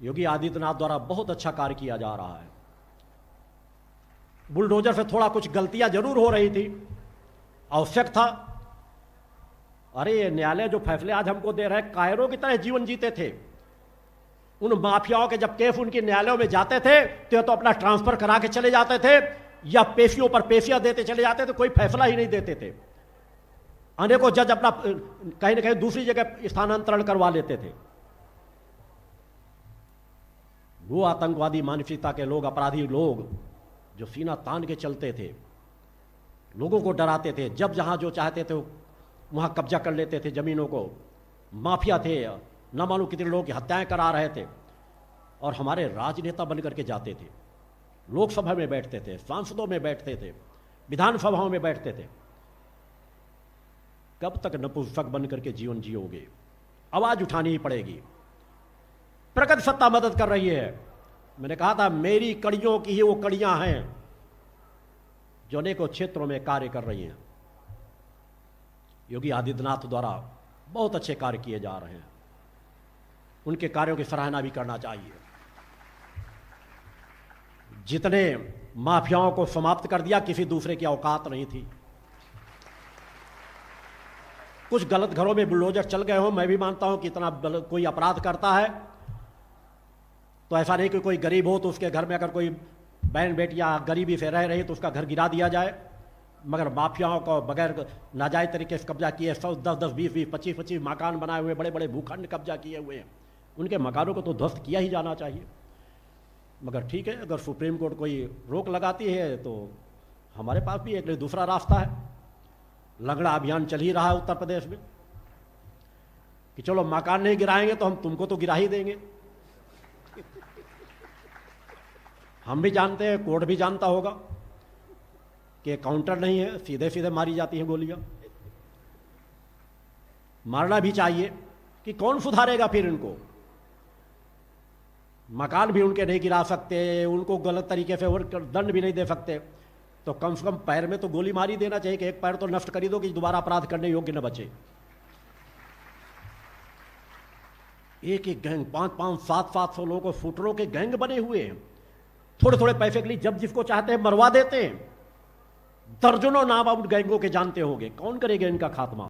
योगी आदित्यनाथ द्वारा बहुत अच्छा कार्य किया जा रहा है। बुलडोजर से थोड़ा कुछ गलतियां जरूर हो रही थी, आवश्यक था। अरे ये न्यायालय जो फैसले आज हमको दे रहे हैं, कायरों की तरह जीवन जीते थे। उन माफियाओं के जब केस उनके न्यायालयों में जाते थे तो अपना ट्रांसफर करा के चले जाते थे या पेशियों पर पेशियां देते चले जाते थे, कोई फैसला ही नहीं देते थे। अनेकों जज अपना कहीं ना कहीं दूसरी जगह स्थानांतरण करवा लेते थे। वो आतंकवादी मानसिकता के लोग, अपराधी लोग जो सीना तान के चलते थे, लोगों को डराते थे, जब जहां जो चाहते थे वहां कब्जा कर लेते थे जमीनों को, माफिया थे, न मालूम कितने लोगों की हत्याएं करा रहे थे, और हमारे राजनेता बनकर के जाते थे, लोकसभा में बैठते थे, सांसदों में बैठते थे, विधानसभाओं में बैठते थे। कब तक नपुंसक बनकर के जीवन जियोगे? आवाज उठानी ही पड़ेगी। प्रगति सत्ता मदद कर रही है। मैंने कहा था मेरी कड़ियों की ही वो कड़ियां हैं जो अनेकों क्षेत्रों में कार्य कर रही हैं। योगी आदित्यनाथ द्वारा बहुत अच्छे कार्य किए जा रहे हैं, उनके कार्यों की सराहना भी करना चाहिए। जितने माफियाओं को समाप्त कर दिया, किसी दूसरे की औकात नहीं थी। कुछ गलत घरों में बुलडोजर चल गए हो, मैं भी मानता हूं कि इतना कोई अपराध करता है तो ऐसा नहीं कि कोई गरीब हो तो उसके घर में अगर कोई बहन बेटियां गरीबी से रह रही तो उसका घर गिरा दिया जाए, मगर माफियाओं को बगैर नाजायज तरीके से कब्जा किए 100, 10, 10, 20, 20, 25, 25 मकान बनाए हुए, बड़े बड़े भूखंड कब्जा किए हुए हैं, उनके मकानों को तो ध्वस्त किया ही जाना चाहिए। मगर ठीक है, अगर सुप्रीम कोर्ट कोई रोक लगाती है तो हमारे पास भी एक दूसरा रास्ता है। लंगड़ा अभियान चल ही रहा है उत्तर प्रदेश में कि चलो मकान नहीं गिराएंगे तो हम तुमको तो गिरा ही देंगे। हम भी जानते हैं, कोर्ट भी जानता होगा कि काउंटर नहीं है, सीधे सीधे मारी जाती हैं गोलियां। मारना भी चाहिए कि कौन सुधारेगा फिर इनको? मकान भी उनके नहीं गिरा सकते, उनको गलत तरीके से और दंड भी नहीं दे सकते, तो कम से कम पैर में तो गोली मारी देना चाहिए कि एक पैर तो नष्ट कर दो कि दोबारा अपराध करने योग्य न बचे। एक एक गैंग 500, 700 लोगों को शूटरों के गैंग बने हुए हैं। थोड़े थोड़े पैसे के लिए जब जिसको चाहते हैं मरवा देते हैं। दर्जनों नाम आप गैंगों के जानते होंगे, कौन करेगा इनका खात्मा?